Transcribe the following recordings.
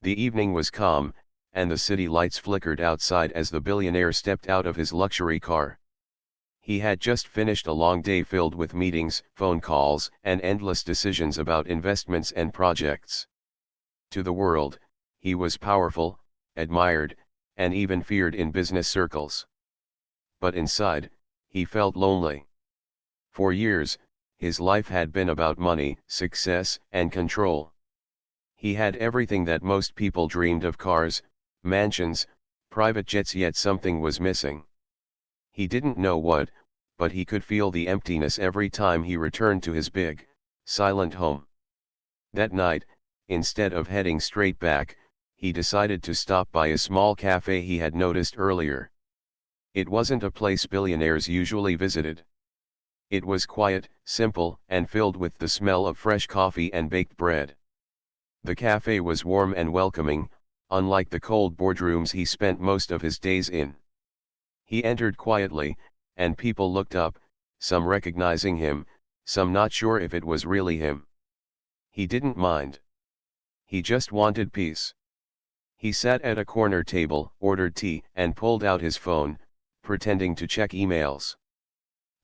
The evening was calm, and the city lights flickered outside as the billionaire stepped out of his luxury car. He had just finished a long day filled with meetings, phone calls, and endless decisions about investments and projects. To the world, he was powerful, admired, and even feared in business circles. But inside, he felt lonely. For years, his life had been about money, success, and control. He had everything that most people dreamed of: cars, mansions, private jets, yet something was missing. He didn't know what, but he could feel the emptiness every time he returned to his big, silent home. That night, instead of heading straight back, he decided to stop by a small cafe he had noticed earlier. It wasn't a place billionaires usually visited. It was quiet, simple, and filled with the smell of fresh coffee and baked bread. The cafe was warm and welcoming, unlike the cold boardrooms he spent most of his days in. He entered quietly, and people looked up, some recognizing him, some not sure if it was really him. He didn't mind. He just wanted peace. He sat at a corner table, ordered tea, and pulled out his phone, pretending to check emails.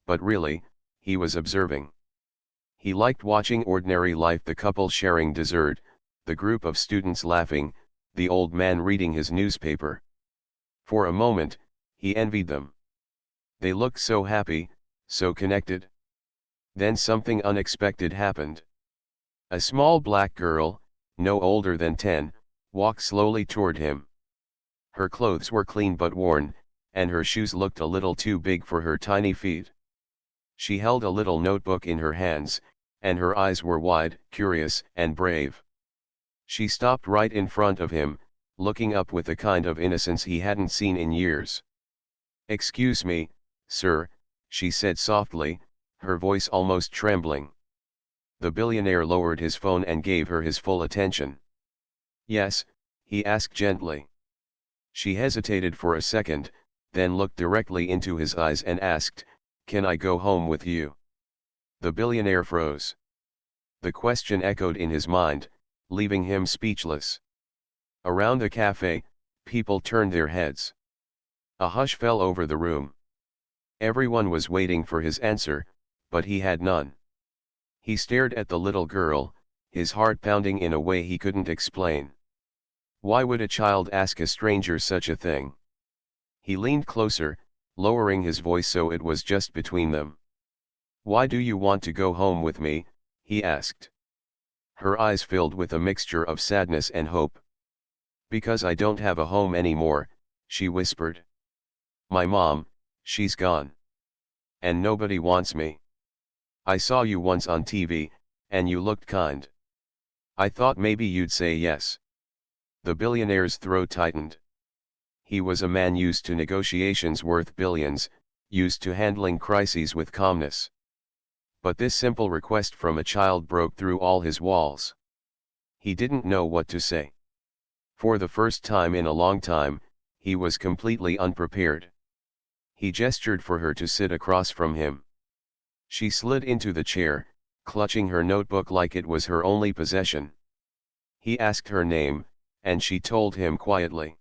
But really, he was observing. He liked watching ordinary life: the couple sharing dessert, the group of students laughing, the old man reading his newspaper. For a moment, he envied them. They looked so happy, so connected. Then something unexpected happened. A small black girl, no older than 10, walked slowly toward him. Her clothes were clean but worn, and her shoes looked a little too big for her tiny feet. She held a little notebook in her hands, and her eyes were wide, curious, and brave. She stopped right in front of him, looking up with a kind of innocence he hadn't seen in years. "Excuse me, sir," she said softly, her voice almost trembling. The billionaire lowered his phone and gave her his full attention. "Yes?" he asked gently. She hesitated for a second, then looked directly into his eyes and asked, "Can I go home with you?" The billionaire froze. The question echoed in his mind, leaving him speechless. Around the cafe, people turned their heads. A hush fell over the room. Everyone was waiting for his answer, but he had none. He stared at the little girl, his heart pounding in a way he couldn't explain. Why would a child ask a stranger such a thing? He leaned closer, lowering his voice so it was just between them. "Why do you want to go home with me?" he asked. Her eyes filled with a mixture of sadness and hope. "Because I don't have a home anymore," she whispered. "My mom, she's gone. And nobody wants me. I saw you once on TV, and you looked kind. I thought maybe you'd say yes." The billionaire's throat tightened. He was a man used to negotiations worth billions, used to handling crises with calmness. But this simple request from a child broke through all his walls. He didn't know what to say. For the first time in a long time, he was completely unprepared. He gestured for her to sit across from him. She slid into the chair, clutching her notebook like it was her only possession. He asked her name, and she told him quietly.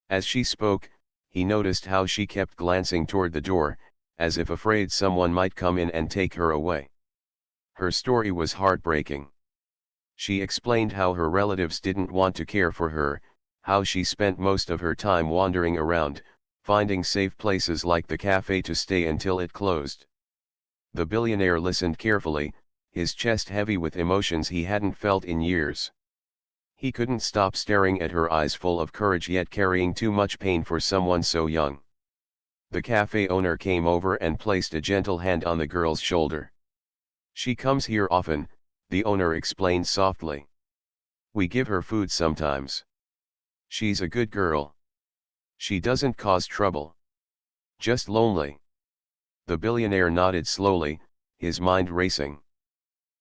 As she spoke, he noticed how she kept glancing toward the door, as if afraid someone might come in and take her away. Her story was heartbreaking. She explained how her relatives didn't want to care for her, how she spent most of her time wandering around, finding safe places like the cafe to stay until it closed. The billionaire listened carefully, his chest heavy with emotions he hadn't felt in years. He couldn't stop staring at her eyes full of courage yet carrying too much pain for someone so young. The cafe owner came over and placed a gentle hand on the girl's shoulder. "She comes here often," the owner explained softly. "We give her food sometimes. She's a good girl. She doesn't cause trouble. Just lonely." The billionaire nodded slowly, his mind racing.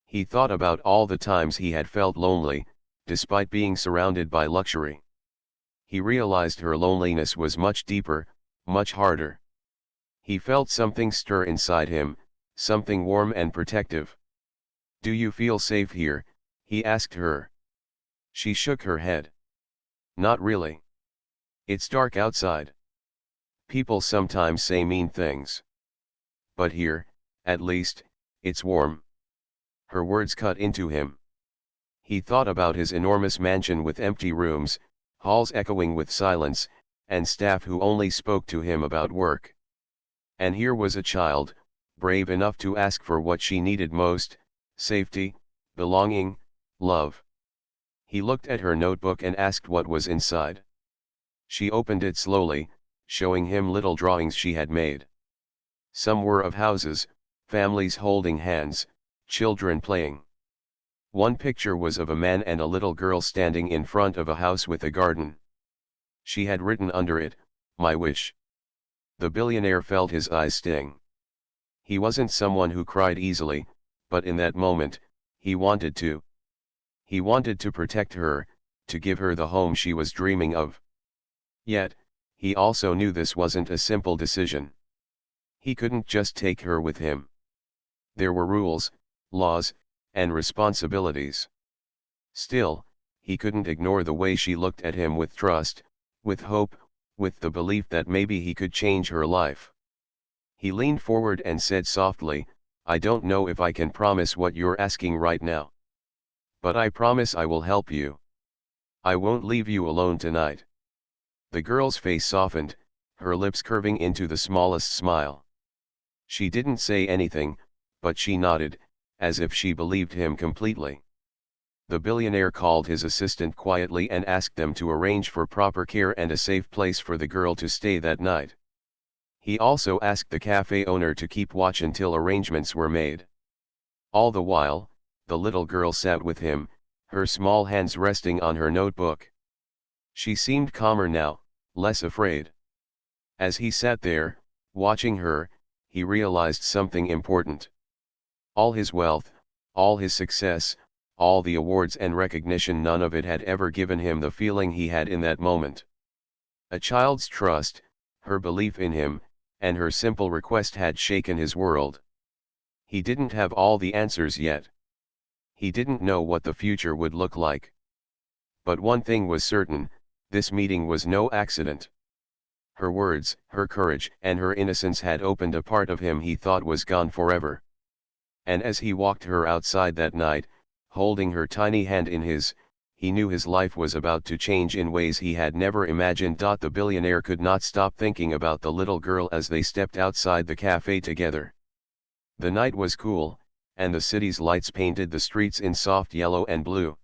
He thought about all the times he had felt lonely, despite being surrounded by luxury. He realized her loneliness was much deeper, much harder. He felt something stir inside him, something warm and protective. "Do you feel safe here?" he asked her. She shook her head. Not really. It's dark outside. People sometimes say mean things. But here, at least, it's warm. Her words cut into him. He thought about his enormous mansion with empty rooms, halls echoing with silence, and staff who only spoke to him about work. And here was a child, brave enough to ask for what she needed most: safety, belonging, love. He looked at her notebook and asked what was inside. She opened it slowly, showing him little drawings she had made. Some were of houses, families holding hands, children playing. One picture was of a man and a little girl standing in front of a house with a garden. She had written under it, "My wish." The billionaire felt his eyes sting. He wasn't someone who cried easily, but in that moment, he wanted to. He wanted to protect her, to give her the home she was dreaming of. Yet, he also knew this wasn't a simple decision. He couldn't just take her with him. There were rules, laws, and responsibilities. Still, he couldn't ignore the way she looked at him, with trust, with hope, with the belief that maybe he could change her life. He leaned forward and said softly, "I don't know if I can promise what you're asking right now. But I promise I will help you. I won't leave you alone tonight." The girl's face softened, her lips curving into the smallest smile. She didn't say anything, but she nodded, as if she believed him completely. The billionaire called his assistant quietly and asked them to arrange for proper care and a safe place for the girl to stay that night. He also asked the cafe owner to keep watch until arrangements were made. All the while, the little girl sat with him, her small hands resting on her notebook. She seemed calmer now, less afraid. As he sat there, watching her, he realized something important. All his wealth, all his success, all the awards and recognition, none of it had ever given him the feeling he had in that moment. A child's trust, her belief in him, and her simple request had shaken his world. He didn't have all the answers yet. He didn't know what the future would look like. But one thing was certain: this meeting was no accident. Her words, her courage, and her innocence had opened a part of him he thought was gone forever. And as he walked her outside that night, holding her tiny hand in his, he knew his life was about to change in ways he had never imagined. The billionaire could not stop thinking about the little girl as they stepped outside the cafe together. The night was cool, and the city's lights painted the streets in soft yellow and blue.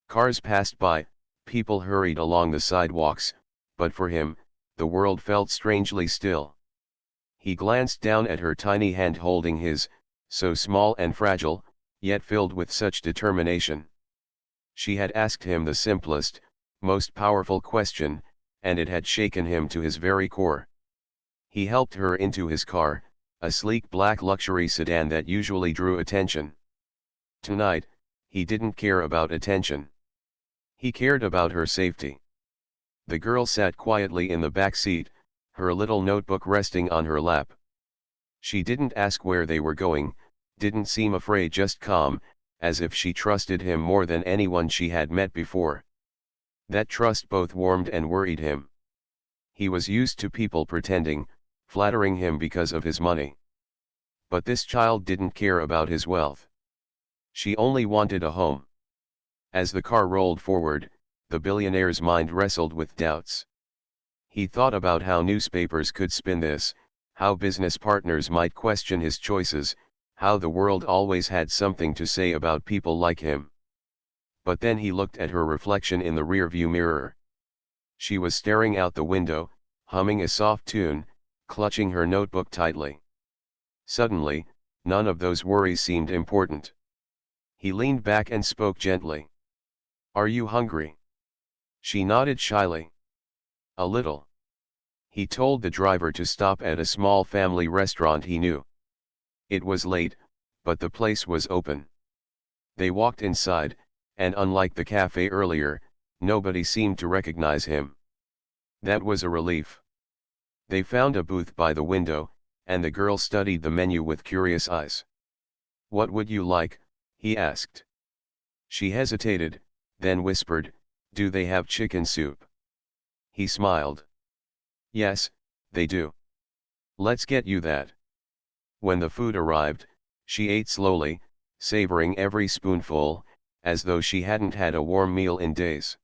Cars passed by, people hurried along the sidewalks, but for him, the world felt strangely still. He glanced down at her tiny hand holding his, so small and fragile, yet filled with such determination. She had asked him the simplest, most powerful question, and it had shaken him to his very core. He helped her into his car, a sleek black luxury sedan that usually drew attention. Tonight, he didn't care about attention. He cared about her safety. The girl sat quietly in the back seat, her little notebook resting on her lap. She didn't ask where they were going, didn't seem afraid, just calm, as if she trusted him more than anyone she had met before. That trust both warmed and worried him. He was used to people pretending, flattering him because of his money. But this child didn't care about his wealth. She only wanted a home. As the car rolled forward, the billionaire's mind wrestled with doubts. He thought about how newspapers could spin this, how business partners might question his choices, how the world always had something to say about people like him. But then he looked at her reflection in the rearview mirror. She was staring out the window, humming a soft tune, clutching her notebook tightly. Suddenly, none of those worries seemed important. He leaned back and spoke gently. "Are you hungry?" She nodded shyly. "A little." He told the driver to stop at a small family restaurant he knew. It was late, but the place was open. They walked inside, and unlike the cafe earlier, nobody seemed to recognize him. That was a relief. They found a booth by the window, and the girl studied the menu with curious eyes. "What would you like?" he asked. She hesitated, then whispered, Do they have chicken soup? He smiled. Yes, they do. Let's get you that. When the food arrived, she ate slowly, savoring every spoonful, as though she hadn't had a warm meal in days.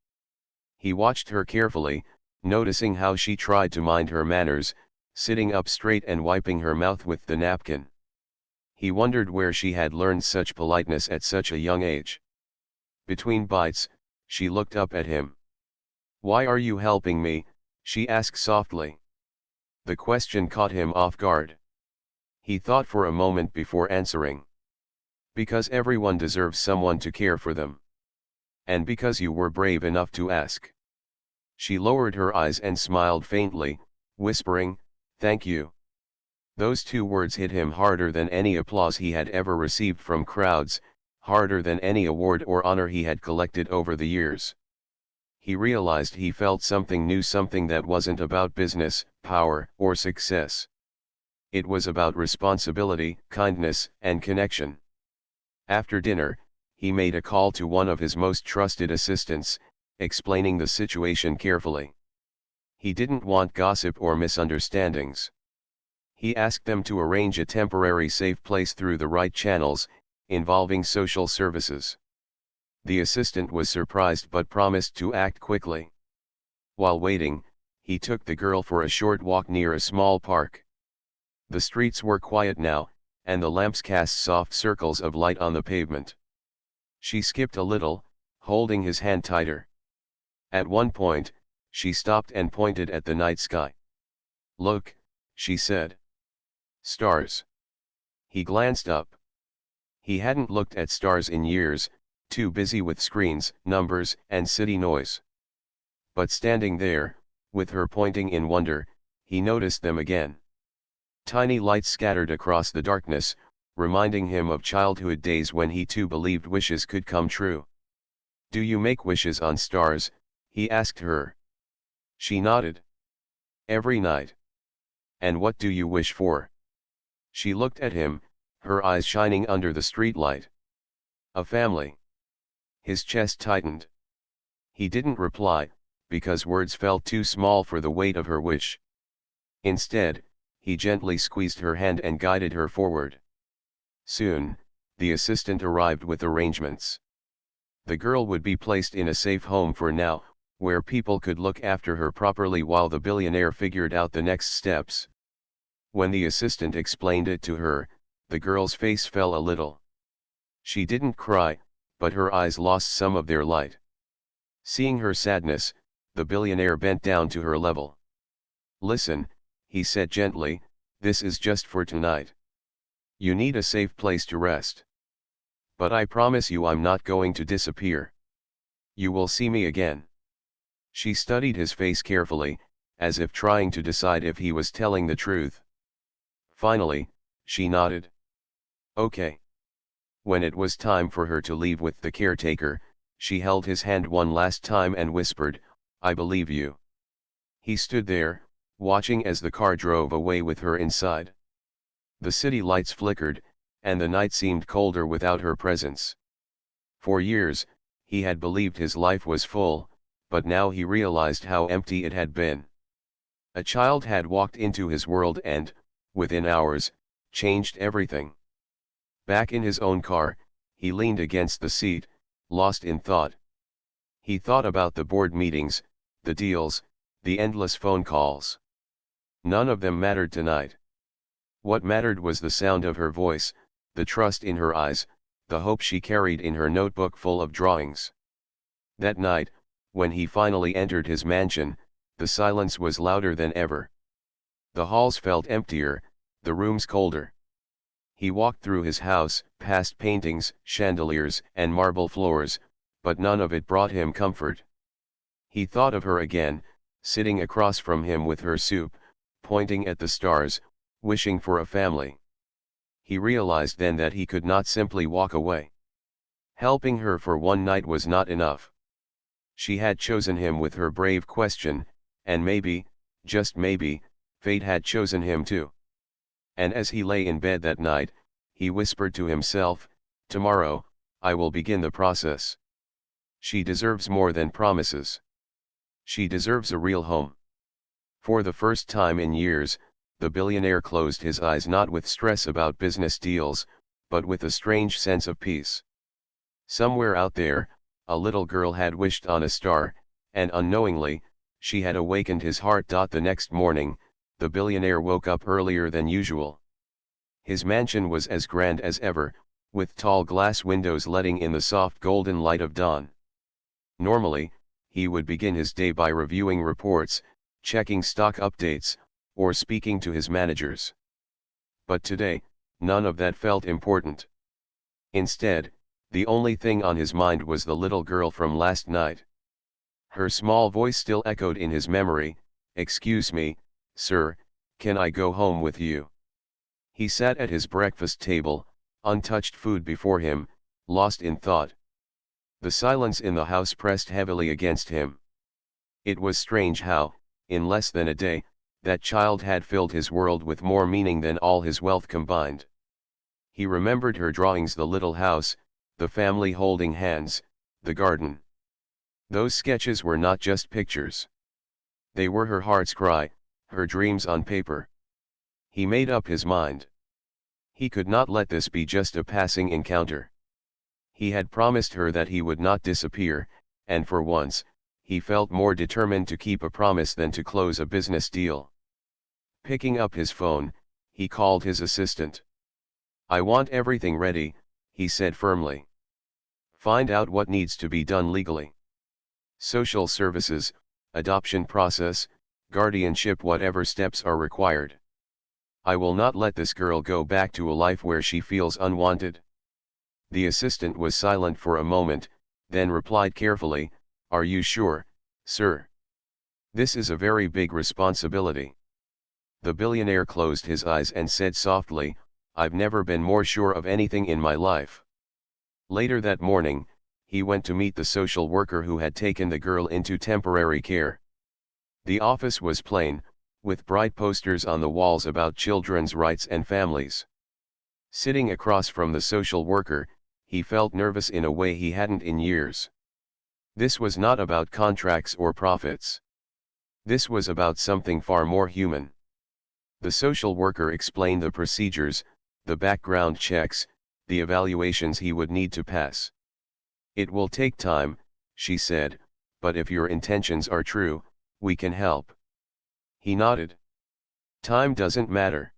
He watched her carefully, noticing how she tried to mind her manners, sitting up straight and wiping her mouth with the napkin. He wondered where she had learned such politeness at such a young age. Between bites, she looked up at him. "Why are you helping me?" she asked softly. The question caught him off guard. He thought for a moment before answering. "Because everyone deserves someone to care for them. And because you were brave enough to ask." She lowered her eyes and smiled faintly, whispering, "Thank you." Those two words hit him harder than any applause he had ever received from crowds, harder than any award or honor he had collected over the years. He realized he felt something new, something that wasn't about business, power, or success. It was about responsibility, kindness, and connection. After dinner, he made a call to one of his most trusted assistants, explaining the situation carefully. He didn't want gossip or misunderstandings. He asked them to arrange a temporary safe place through the right channels, involving social services. The assistant was surprised but promised to act quickly. While waiting, he took the girl for a short walk near a small park. The streets were quiet now, and the lamps cast soft circles of light on the pavement. She skipped a little, holding his hand tighter. At one point, she stopped and pointed at the night sky. "Look," she said. "Stars." He glanced up. He hadn't looked at stars in years, too busy with screens, numbers, and city noise. But standing there, with her pointing in wonder, he noticed them again. Tiny lights scattered across the darkness, reminding him of childhood days when he too believed wishes could come true. "Do you make wishes on stars?" he asked her. She nodded. "Every night." "And what do you wish for?" She looked at him, her eyes shining under the streetlight. "A family." His chest tightened. He didn't reply, because words felt too small for the weight of her wish. Instead, he gently squeezed her hand and guided her forward. Soon, the assistant arrived with arrangements. The girl would be placed in a safe home for now, where people could look after her properly while the billionaire figured out the next steps. When the assistant explained it to her, the girl's face fell a little. She didn't cry, but her eyes lost some of their light. Seeing her sadness, the billionaire bent down to her level. "Listen," he said gently, "this is just for tonight. You need a safe place to rest. But I promise you I'm not going to disappear. You will see me again." She studied his face carefully, as if trying to decide if he was telling the truth. Finally, she nodded. "Okay." When it was time for her to leave with the caretaker, she held his hand one last time and whispered, "I believe you." He stood there, watching as the car drove away with her inside. The city lights flickered, and the night seemed colder without her presence. For years, he had believed his life was full, but now he realized how empty it had been. A child had walked into his world and, within hours, changed everything. Back in his own car, he leaned against the seat, lost in thought. He thought about the board meetings, the deals, the endless phone calls. None of them mattered tonight. What mattered was the sound of her voice, the trust in her eyes, the hope she carried in her notebook full of drawings. That night, when he finally entered his mansion, the silence was louder than ever. The halls felt emptier, the rooms colder. He walked through his house, past paintings, chandeliers, and marble floors, but none of it brought him comfort. He thought of her again, sitting across from him with her soup, pointing at the stars, wishing for a family. He realized then that he could not simply walk away. Helping her for one night was not enough. She had chosen him with her brave question, and maybe, just maybe, fate had chosen him too. And as he lay in bed that night, he whispered to himself, "Tomorrow, I will begin the process." She deserves more than promises. She deserves a real home. For the first time in years, the billionaire closed his eyes not with stress about business deals, but with a strange sense of peace. Somewhere out there, a little girl had wished on a star, and unknowingly, she had awakened his heart. The next morning, the billionaire woke up earlier than usual. His mansion was as grand as ever, with tall glass windows letting in the soft golden light of dawn. Normally, he would begin his day by reviewing reports, checking stock updates, or speaking to his managers. But today, none of that felt important. Instead, the only thing on his mind was the little girl from last night. Her small voice still echoed in his memory. "Excuse me, sir, can I go home with you?" He sat at his breakfast table, untouched food before him, lost in thought. The silence in the house pressed heavily against him. It was strange how, in less than a day, that child had filled his world with more meaning than all his wealth combined. He remembered her drawings, the little house, the family holding hands, the garden. Those sketches were not just pictures. They were her heart's cry, her dreams on paper. He made up his mind. He could not let this be just a passing encounter. He had promised her that he would not disappear, and for once, he felt more determined to keep a promise than to close a business deal. Picking up his phone, he called his assistant. "I want everything ready," he said firmly. "Find out what needs to be done legally. Social services, adoption process, guardianship, whatever steps are required. I will not let this girl go back to a life where she feels unwanted." The assistant was silent for a moment, then replied carefully, "Are you sure, sir? This is a very big responsibility." The billionaire closed his eyes and said softly, "I've never been more sure of anything in my life." Later that morning, he went to meet the social worker who had taken the girl into temporary care. The office was plain, with bright posters on the walls about children's rights and families. Sitting across from the social worker, he felt nervous in a way he hadn't in years. This was not about contracts or profits. This was about something far more human. The social worker explained the procedures, the background checks, the evaluations he would need to pass. "It will take time," she said, "but if your intentions are true, we can help." He nodded. Time doesn't matter.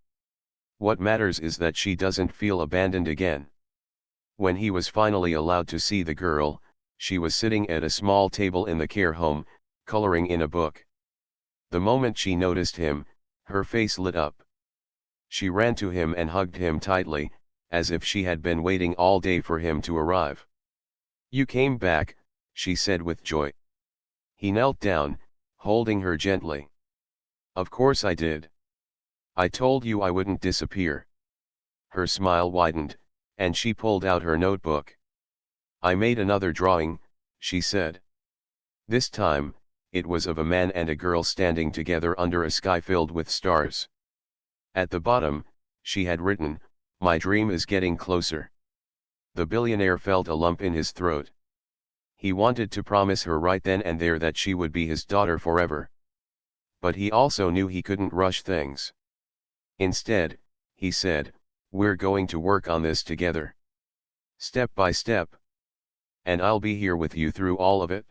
What matters is that she doesn't feel abandoned again. When he was finally allowed to see the girl, she was sitting at a small table in the care home, coloring in a book. The moment she noticed him, her face lit up. She ran to him and hugged him tightly, as if she had been waiting all day for him to arrive. "You came back," she said with joy. He knelt down, holding her gently. "Of course I did. I told you I wouldn't disappear." Her smile widened, and she pulled out her notebook. "I made another drawing," she said. This time, it was of a man and a girl standing together under a sky filled with stars. At the bottom, she had written, "My dream is getting closer." The billionaire felt a lump in his throat. He wanted to promise her right then and there that she would be his daughter forever. But he also knew he couldn't rush things. Instead, he said, "We're going to work on this together. Step by step. And I'll be here with you through all of it."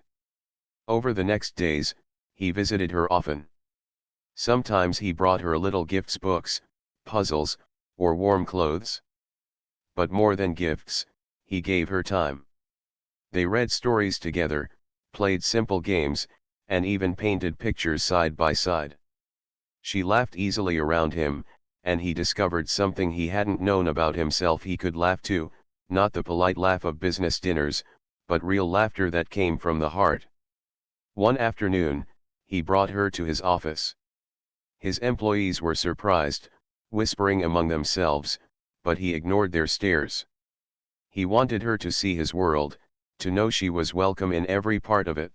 Over the next days, he visited her often. Sometimes he brought her little gifts, books, puzzles, or warm clothes. But more than gifts, he gave her time. They read stories together, played simple games, and even painted pictures side by side. She laughed easily around him, and he discovered something he hadn't known about himself. He could laugh too, not the polite laugh of business dinners, but real laughter that came from the heart. One afternoon, he brought her to his office. His employees were surprised, whispering among themselves, but he ignored their stares. He wanted her to see his world, to know she was welcome in every part of it.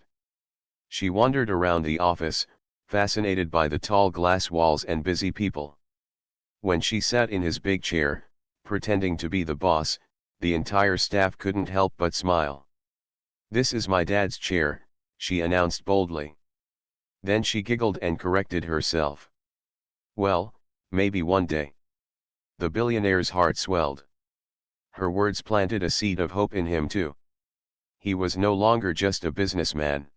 She wandered around the office, fascinated by the tall glass walls and busy people. When she sat in his big chair, pretending to be the boss, the entire staff couldn't help but smile. "This is my dad's chair," she announced boldly. Then she giggled and corrected herself. "Well, maybe one day." The billionaire's heart swelled. Her words planted a seed of hope in him too. He was no longer just a businessman.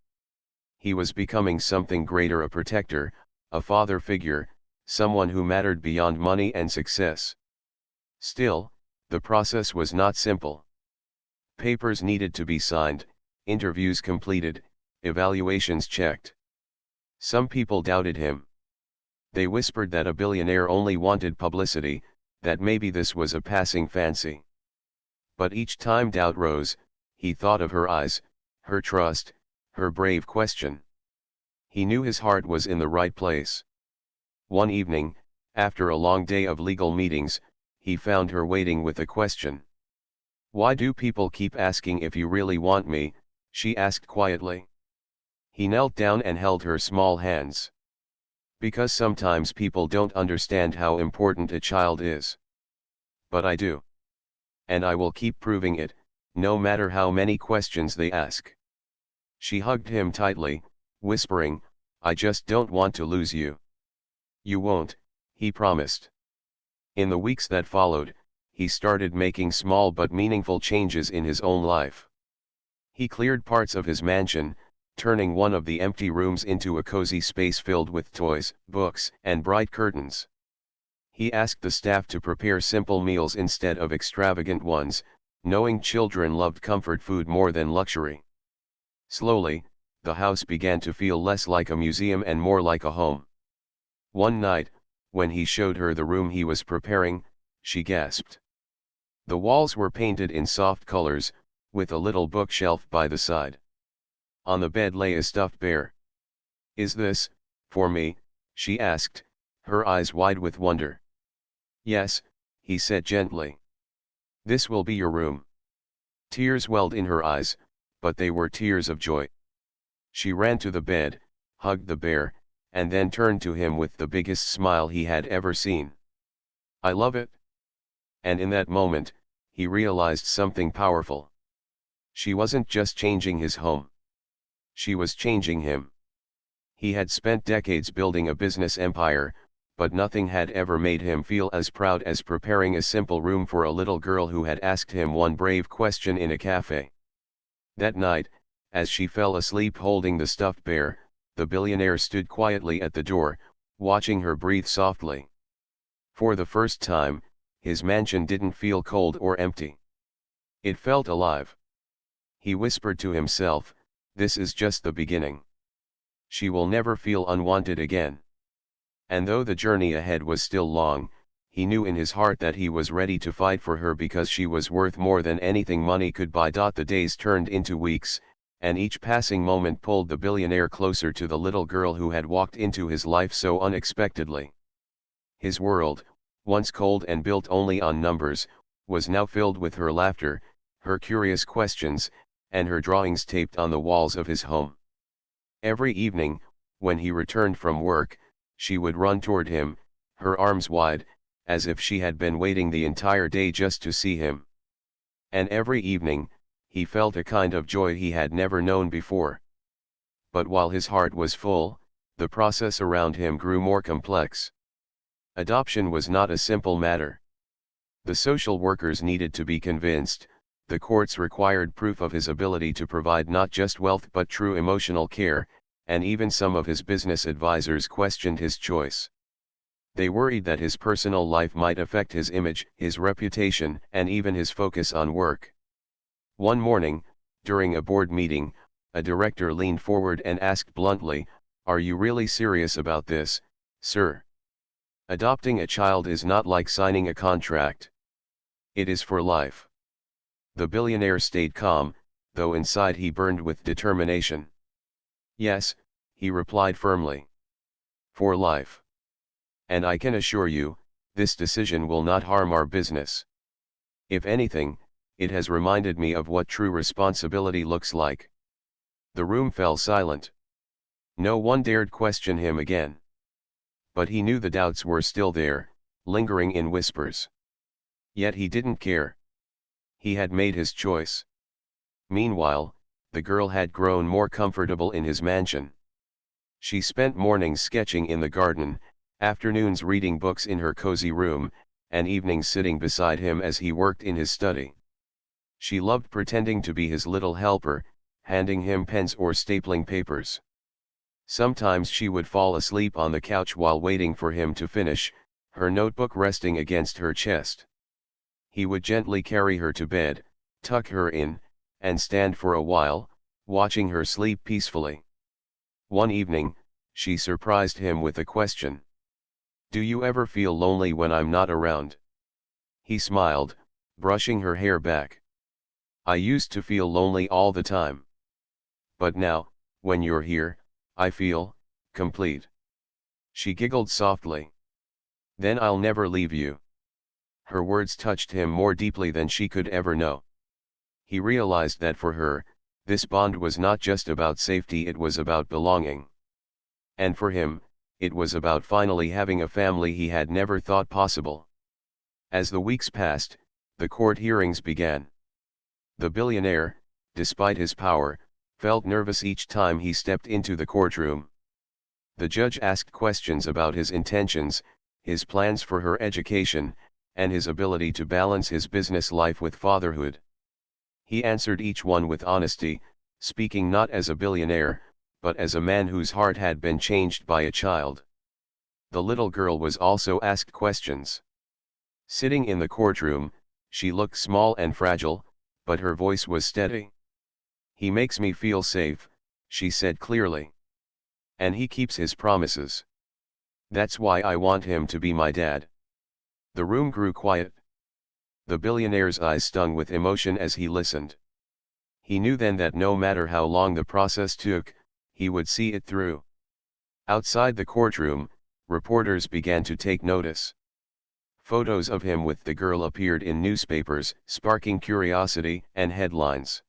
He was becoming something greater, a protector, a father figure, someone who mattered beyond money and success. Still, the process was not simple. Papers needed to be signed, interviews completed, evaluations checked. Some people doubted him. They whispered that a billionaire only wanted publicity, that maybe this was a passing fancy. But each time doubt rose, he thought of her eyes, her trust, her brave question. He knew his heart was in the right place. One evening, after a long day of legal meetings, he found her waiting with a question. "Why do people keep asking if you really want me?" she asked quietly. He knelt down and held her small hands. "Because sometimes people don't understand how important a child is. But I do. And I will keep proving it, no matter how many questions they ask." She hugged him tightly, whispering, "I just don't want to lose you." "You won't," he promised. In the weeks that followed, he started making small but meaningful changes in his own life. He cleared parts of his mansion, turning one of the empty rooms into a cozy space filled with toys, books, and bright curtains. He asked the staff to prepare simple meals instead of extravagant ones, knowing children loved comfort food more than luxury. Slowly, the house began to feel less like a museum and more like a home. One night, when he showed her the room he was preparing, she gasped. The walls were painted in soft colors, with a little bookshelf by the side. On the bed lay a stuffed bear. "Is this, for me?" she asked, her eyes wide with wonder. "Yes," he said gently. "This will be your room." Tears welled in her eyes, but they were tears of joy. She ran to the bed, hugged the bear, and then turned to him with the biggest smile he had ever seen. "I love it." And in that moment, he realized something powerful. She wasn't just changing his home. She was changing him. He had spent decades building a business empire, but nothing had ever made him feel as proud as preparing a simple room for a little girl who had asked him one brave question in a cafe. That night, as she fell asleep holding the stuffed bear, the billionaire stood quietly at the door, watching her breathe softly. For the first time, his mansion didn't feel cold or empty. It felt alive. He whispered to himself, "This is just the beginning. She will never feel unwanted again." And though the journey ahead was still long, he knew in his heart that he was ready to fight for her because she was worth more than anything money could buy. The days turned into weeks, and each passing moment pulled the billionaire closer to the little girl who had walked into his life so unexpectedly. His world, once cold and built only on numbers, was now filled with her laughter, her curious questions, and her drawings taped on the walls of his home. Every evening, when he returned from work, she would run toward him, her arms wide, as if she had been waiting the entire day just to see him. And every evening, he felt a kind of joy he had never known before. But while his heart was full, the process around him grew more complex. Adoption was not a simple matter. The social workers needed to be convinced, the courts required proof of his ability to provide not just wealth but true emotional care, and even some of his business advisors questioned his choice. They worried that his personal life might affect his image, his reputation, and even his focus on work. One morning, during a board meeting, a director leaned forward and asked bluntly, "Are you really serious about this, sir? Adopting a child is not like signing a contract. It is for life." The billionaire stayed calm, though inside he burned with determination. "Yes," he replied firmly. "For life. And I can assure you, this decision will not harm our business. If anything, it has reminded me of what true responsibility looks like." The room fell silent. No one dared question him again. But he knew the doubts were still there, lingering in whispers. Yet he didn't care. He had made his choice. Meanwhile, the girl had grown more comfortable in his mansion. She spent mornings sketching in the garden, afternoons reading books in her cozy room, and evenings sitting beside him as he worked in his study. She loved pretending to be his little helper, handing him pens or stapling papers. Sometimes she would fall asleep on the couch while waiting for him to finish, her notebook resting against her chest. He would gently carry her to bed, tuck her in, and stand for a while, watching her sleep peacefully. One evening, she surprised him with a question. "Do you ever feel lonely when I'm not around?" He smiled, brushing her hair back. "I used to feel lonely all the time. But now, when you're here, I feel complete." She giggled softly. "Then I'll never leave you." Her words touched him more deeply than she could ever know. He realized that for her, this bond was not just about safety, it was about belonging. And for him, it was about finally having a family he had never thought possible. As the weeks passed, the court hearings began. The billionaire, despite his power, felt nervous each time he stepped into the courtroom. The judge asked questions about his intentions, his plans for her education, and his ability to balance his business life with fatherhood. He answered each one with honesty, speaking not as a billionaire, but as a man whose heart had been changed by a child. The little girl was also asked questions. Sitting in the courtroom, she looked small and fragile, but her voice was steady. "He makes me feel safe," she said clearly. "And he keeps his promises. That's why I want him to be my dad." The room grew quiet. The billionaire's eyes stung with emotion as he listened. He knew then that no matter how long the process took, he would see it through. Outside the courtroom, reporters began to take notice. Photos of him with the girl appeared in newspapers, sparking curiosity and headlines.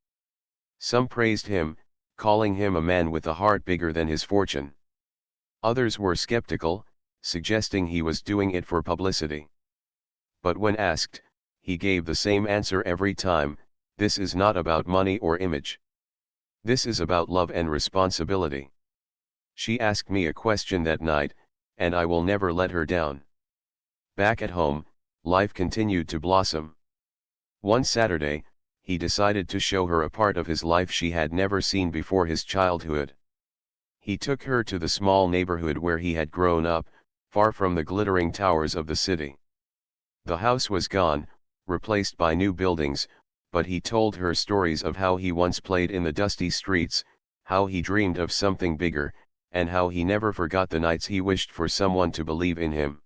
Some praised him, calling him a man with a heart bigger than his fortune. Others were skeptical, suggesting he was doing it for publicity. But when asked, he gave the same answer every time: "This is not about money or image. This is about love and responsibility." She asked me a question that night, and I will never let her down. Back at home, life continued to blossom. One Saturday, he decided to show her a part of his life she had never seen before: his childhood. He took her to the small neighborhood where he had grown up, far from the glittering towers of the city. The house was gone, replaced by new buildings, but he told her stories of how he once played in the dusty streets, how he dreamed of something bigger, and how he never forgot the nights he wished for someone to believe in him.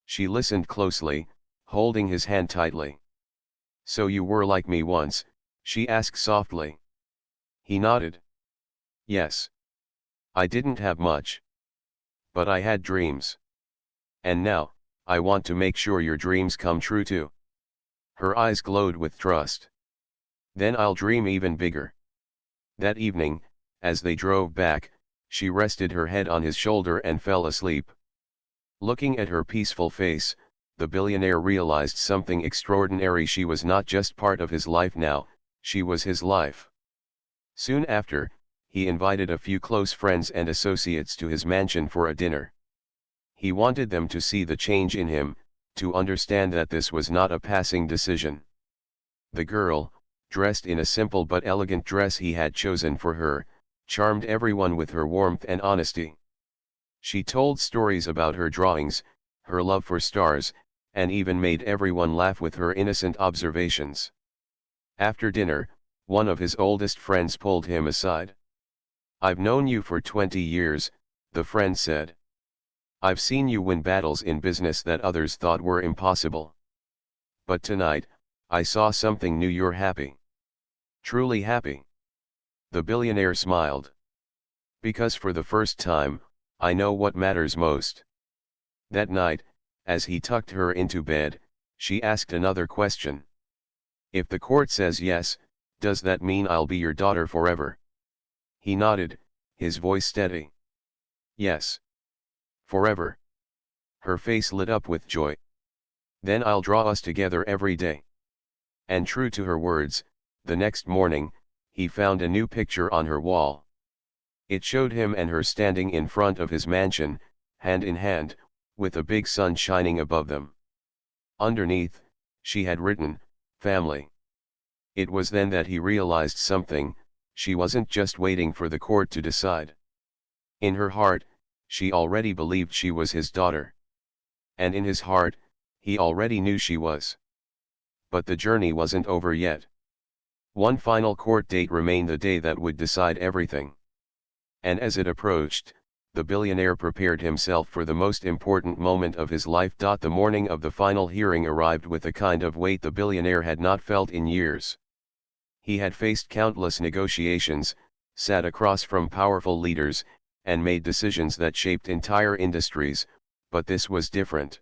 She listened closely, holding his hand tightly. "So you were like me once?" she asked softly. He nodded. "Yes. I didn't have much. But I had dreams. And now, I want to make sure your dreams come true too." Her eyes glowed with trust. "Then I'll dream even bigger." That evening, as they drove back, she rested her head on his shoulder and fell asleep. Looking at her peaceful face, the billionaire realized something extraordinary: she was not just part of his life now, she was his life. Soon after, he invited a few close friends and associates to his mansion for a dinner. He wanted them to see the change in him, to understand that this was not a passing decision. The girl, dressed in a simple but elegant dress he had chosen for her, charmed everyone with her warmth and honesty. She told stories about her drawings, her love for stars, and even made everyone laugh with her innocent observations. After dinner, one of his oldest friends pulled him aside. "I've known you for 20 years, the friend said. "I've seen you win battles in business that others thought were impossible. But tonight, I saw something new. You're happy. Truly happy." The billionaire smiled. "Because for the first time, I know what matters most." That night, as he tucked her into bed, she asked another question. "If the court says yes, does that mean I'll be your daughter forever?" He nodded, his voice steady. "Yes. Forever." Her face lit up with joy. "Then I'll draw us together every day." And true to her words, the next morning, he found a new picture on her wall. It showed him and her standing in front of his mansion, hand in hand, with a big sun shining above them. Underneath, she had written, "Family." It was then that he realized something: she wasn't just waiting for the court to decide. In her heart, she already believed she was his daughter. And in his heart, he already knew she was. But the journey wasn't over yet. One final court date remained, the day that would decide everything. And as it approached, the billionaire prepared himself for the most important moment of his life. The morning of the final hearing arrived with a kind of weight the billionaire had not felt in years. He had faced countless negotiations, sat across from powerful leaders, and made decisions that shaped entire industries, but this was different.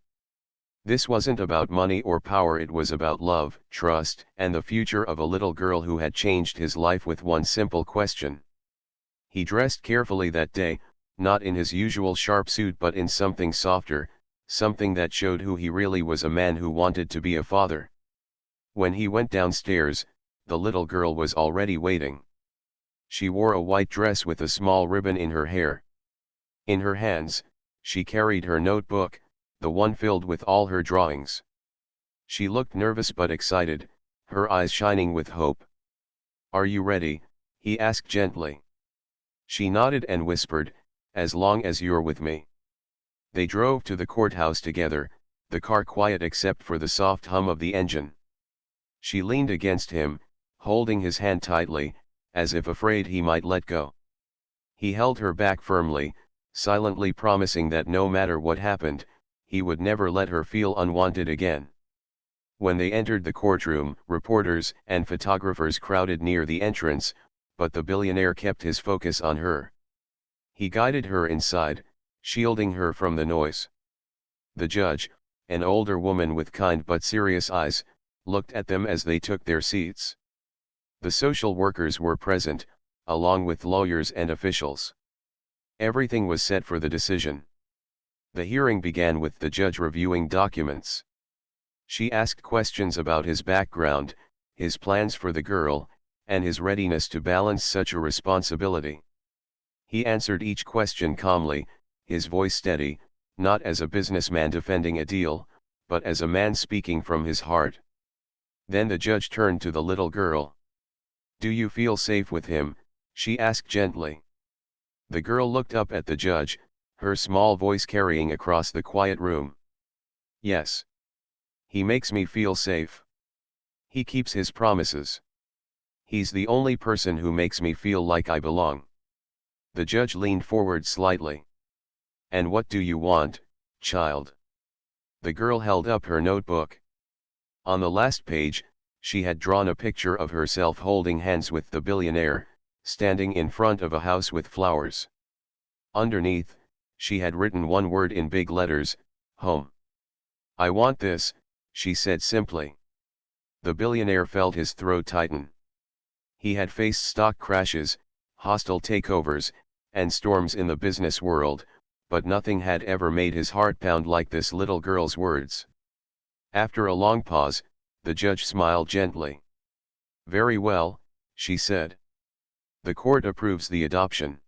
This wasn't about money or power, it was about love, trust, and the future of a little girl who had changed his life with one simple question. He dressed carefully that day, not in his usual sharp suit but in something softer, something that showed who he really was: a man who wanted to be a father. When he went downstairs, the little girl was already waiting. She wore a white dress with a small ribbon in her hair. In her hands, she carried her notebook, the one filled with all her drawings. She looked nervous but excited, her eyes shining with hope. "Are you ready?" he asked gently. She nodded and whispered, "As long as you're with me." They drove to the courthouse together, the car quiet except for the soft hum of the engine. She leaned against him, holding his hand tightly, as if afraid he might let go. He held her back firmly, silently promising that no matter what happened, he would never let her feel unwanted again. When they entered the courtroom, reporters and photographers crowded near the entrance, but the billionaire kept his focus on her. He guided her inside, shielding her from the noise. The judge, an older woman with kind but serious eyes, looked at them as they took their seats. The social workers were present, along with lawyers and officials. Everything was set for the decision. The hearing began with the judge reviewing documents. She asked questions about his background, his plans for the girl, and his readiness to balance such a responsibility. He answered each question calmly, his voice steady, not as a businessman defending a deal, but as a man speaking from his heart. Then the judge turned to the little girl. "Do you feel safe with him?" she asked gently. The girl looked up at the judge, her small voice carrying across the quiet room. "Yes. He makes me feel safe. He keeps his promises. He's the only person who makes me feel like I belong." The judge leaned forward slightly. "And what do you want, child?" The girl held up her notebook. On the last page, she had drawn a picture of herself holding hands with the billionaire, standing in front of a house with flowers. Underneath, she had written one word in big letters: home. "I want this," she said simply. The billionaire felt his throat tighten. He had faced stock crashes, hostile takeovers, and storms in the business world, but nothing had ever made his heart pound like this little girl's words. After a long pause, the judge smiled gently. "Very well," she said. "The court approves the adoption.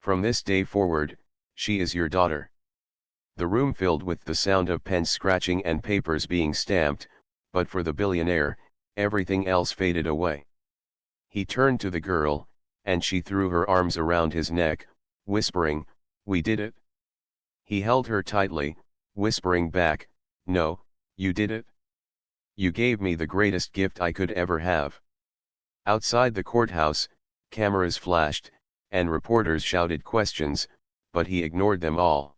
From this day forward, she is your daughter." The room filled with the sound of pens scratching and papers being stamped, but for the billionaire, everything else faded away. He turned to the girl, and she threw her arms around his neck, whispering, "We did it." He held her tightly, whispering back, "No, you did it. You gave me the greatest gift I could ever have." Outside the courthouse, cameras flashed, and reporters shouted questions, but he ignored them all.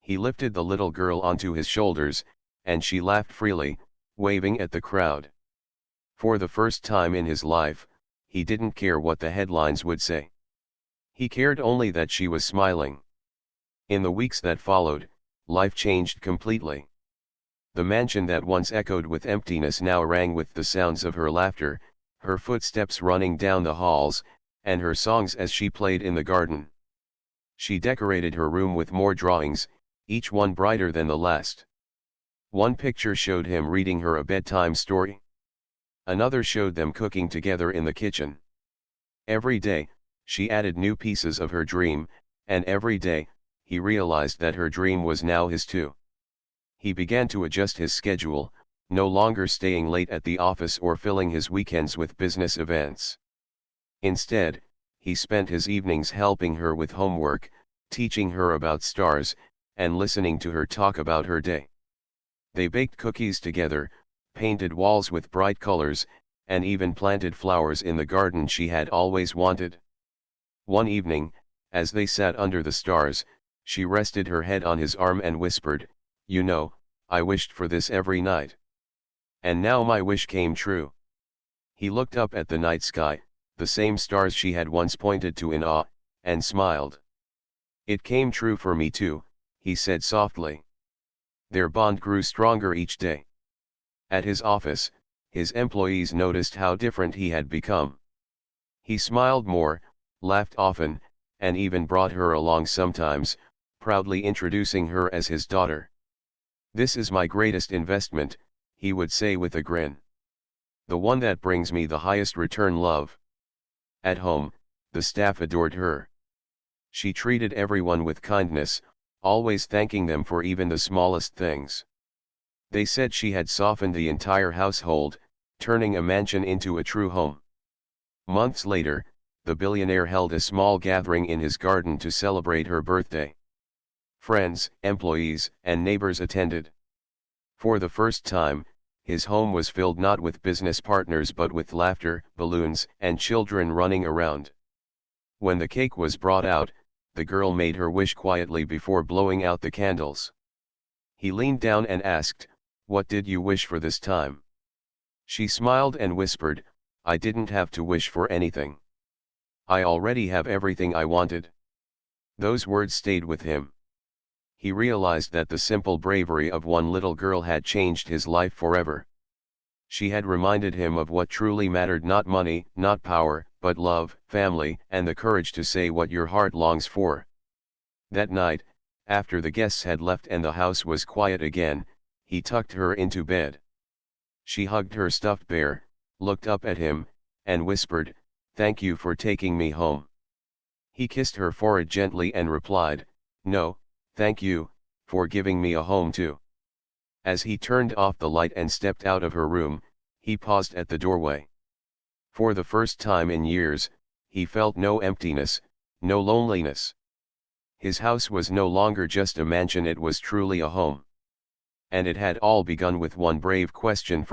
He lifted the little girl onto his shoulders, and she laughed freely, waving at the crowd. For the first time in his life, he didn't care what the headlines would say. He cared only that she was smiling. In the weeks that followed, life changed completely. The mansion that once echoed with emptiness now rang with the sounds of her laughter, her footsteps running down the halls, and her songs as she played in the garden. She decorated her room with more drawings, each one brighter than the last. One picture showed him reading her a bedtime story. Another showed them cooking together in the kitchen. Every day, she added new pieces of her dream, and every day, he realized that her dream was now his too. He began to adjust his schedule, no longer staying late at the office or filling his weekends with business events. Instead, he spent his evenings helping her with homework, teaching her about stars, and listening to her talk about her day. They baked cookies together, painted walls with bright colors, and even planted flowers in the garden she had always wanted. One evening, as they sat under the stars, she rested her head on his arm and whispered, "You know, I wished for this every night. And now my wish came true." He looked up at the night sky, the same stars she had once pointed to in awe, and smiled. "It came true for me too," he said softly. Their bond grew stronger each day. At his office, his employees noticed how different he had become. He smiled more, laughed often, and even brought her along sometimes, proudly introducing her as his daughter. "This is my greatest investment," he would say with a grin. "The one that brings me the highest return, love." At home, the staff adored her. She treated everyone with kindness, always thanking them for even the smallest things. They said she had softened the entire household, turning a mansion into a true home. Months later, the billionaire held a small gathering in his garden to celebrate her birthday. Friends, employees, and neighbors attended. For the first time, his home was filled not with business partners but with laughter, balloons, and children running around. When the cake was brought out, the girl made her wish quietly before blowing out the candles. He leaned down and asked, "What did you wish for this time?" She smiled and whispered, "I didn't have to wish for anything. I already have everything I wanted." Those words stayed with him. He realized that the simple bravery of one little girl had changed his life forever. She had reminded him of what truly mattered: not money, not power, but love, family, and the courage to say what your heart longs for. That night, after the guests had left and the house was quiet again, he tucked her into bed. She hugged her stuffed bear, looked up at him, and whispered, "Thank you for taking me home." He kissed her forehead gently and replied, "No, thank you, for giving me a home too." As he turned off the light and stepped out of her room, he paused at the doorway. For the first time in years, he felt no emptiness, no loneliness. His house was no longer just a mansion, it was truly a home. And it had all begun with one brave question